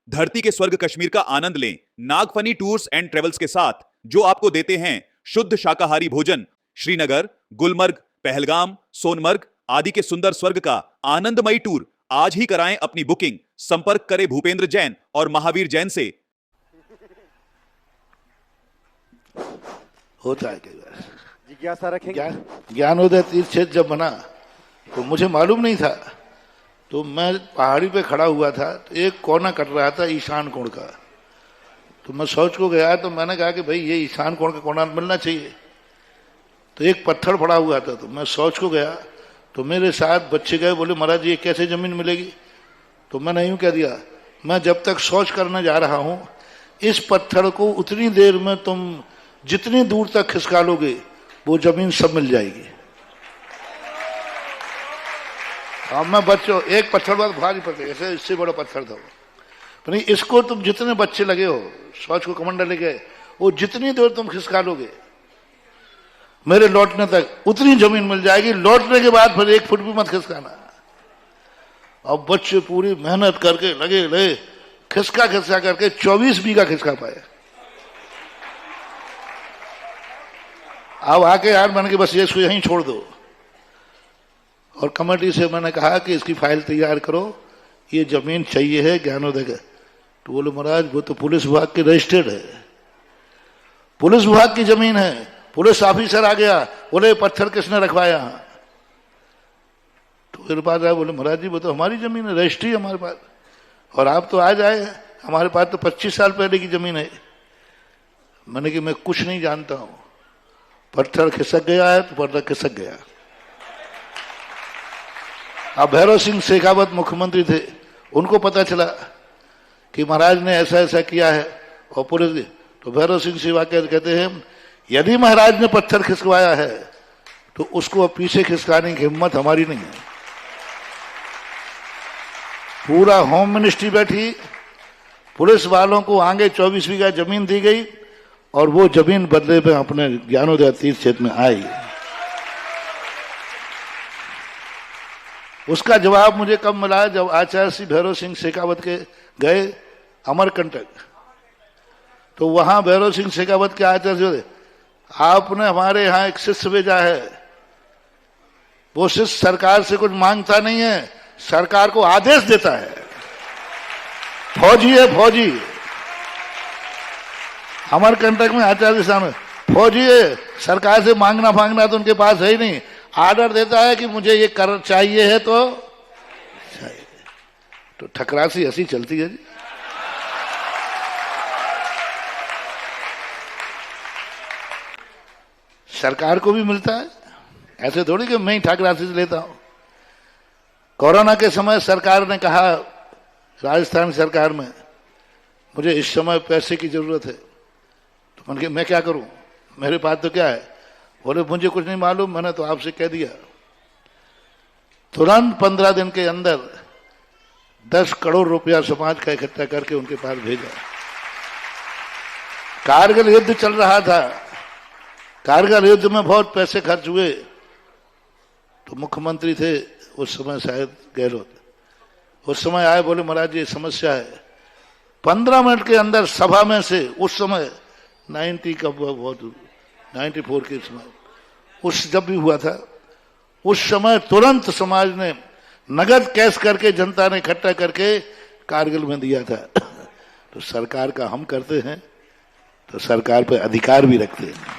धरती के स्वर्ग कश्मीर का आनंद लें नागफनी टूर्स एंड ट्रेवल्स के साथ, जो आपको देते हैं शुद्ध शाकाहारी भोजन। श्रीनगर, गुलमर्ग, पहलगाम, सोनमर्ग आदि के सुंदर स्वर्ग का आनंदमयी टूर आज ही कराएं अपनी बुकिंग। संपर्क करें भूपेंद्र जैन और महावीर जैन से। होता है कई बार जिज्ञासा रखेंगे। ज्ञानोदय तीर्थ क्षेत्र जब बना तो मुझे मालूम नहीं था, तो मैं पहाड़ी पे खड़ा हुआ था, तो एक कोना कट रहा था ईशान कोण का। तो मैं सोच को गया, तो मैंने कहा कि भाई ये ईशान कोण का कोना मिलना चाहिए। तो एक पत्थर पड़ा हुआ था, तो मैं सोच को गया, तो मेरे साथ बच्चे गए, बोले महाराज ये कैसे जमीन मिलेगी। तो मैंने यूं कह दिया, मैं जब तक सोच करने जा रहा हूं, इस पत्थर को उतनी देर में तुम जितनी दूर तक खिसका लोगे वो जमीन सब मिल जाएगी। अब मैं बच्चों, एक पत्थर बाद भारी पड़ते, ऐसे इससे बड़ा पत्थर था वो, नहीं इसको तुम जितने बच्चे लगे हो, सोच को कमंडल ले गए, वो जितनी देर तुम खिसका लोगे मेरे लौटने तक उतनी जमीन मिल जाएगी। लौटने के बाद फिर 1 फुट भी मत खिसकाना। अब बच्चे पूरी मेहनत करके लगे खिसका करके 24 बीघा खिसका पाए। अब आके यार मैंने कि बस ये इसको यहीं छोड़ दो, और कमेटी से मैंने कहा कि इसकी फाइल तैयार करो, ये जमीन चाहिए है ज्ञानोदय का। तो बोले महाराज वो तो पुलिस विभाग के रजिस्टर्ड है, पुलिस विभाग की जमीन है। पुलिस ऑफिसर आ गया, बोले पत्थर किसने रखवाया। तो मेरे पास आया, बोले महाराज जी वो तो हमारी जमीन है, रजिस्ट्री है हमारे पास, और आप तो आज आए, हमारे पास तो 25 साल पहले की जमीन है। मैंने कि मैं कुछ नहीं जानता हूं, पत्थर खिसक गया है तो पत्थर खिसक गया। अब भैरव सिंह शेखावत मुख्यमंत्री थे, उनको पता चला कि महाराज ने ऐसा ऐसा किया है, और पुलिस, तो भैरव सिंह शेखावत कहते हैं यदि महाराज ने पत्थर खिसकवाया है तो उसको अब पीछे खिसकाने की हिम्मत हमारी नहीं है। पूरा होम मिनिस्ट्री बैठी, पुलिस वालों को आगे 24 बीघा जमीन दी गई, और वो जमीन बदले में अपने ज्ञानोदय तीर्थ क्षेत्र में आई। उसका जवाब मुझे कब मिला, जब आचार्य श्री भैरव सिंह शेखावत के गए अमरकंटक, तो वहां भैरव सिंह शेखावत के आचार्य, आपने हमारे यहां एक शिष्य भेजा है, वो शिष्य सरकार से कुछ मांगता नहीं है, सरकार को आदेश देता है। फौजी है, फौजी। अमरकंटक में आचार्य साहब फौजी है, सरकार से मांगना तो उनके पास है ही नहीं, आर्डर देता है कि मुझे ये कर चाहिए है तो चाहिए। तो ठकरासी हंसी चलती है जी। सरकार को भी मिलता है, ऐसे थोड़ी कि मैं ही ठकरासी से लेता हूं। कोरोना के समय सरकार ने कहा, राजस्थान सरकार में, मुझे इस समय पैसे की जरूरत है। तो मैंने कहा मैं क्या करूं, मेरे पास तो क्या है। बोले मुझे कुछ नहीं मालूम, मैंने तो आपसे कह दिया। तुरंत 15 दिन के अंदर 10 करोड़ रुपया समाज का इकट्ठा करके उनके पास भेजा। कारगिल युद्ध चल रहा था, कारगिल युद्ध में बहुत पैसे खर्च हुए, तो मुख्यमंत्री थे उस समय शायद गहलोत, उस समय आए, बोले महाराज ये समस्या है। 15 मिनट के अंदर सभा में से, उस समय 90 का बहुत 94 के समय, उस जब भी हुआ था उस समय तुरंत समाज ने नगद कैश करके, जनता ने इकट्ठा करके कारगिल में दिया था। तो सरकार का हम करते हैं तो सरकार पे अधिकार भी रखते हैं।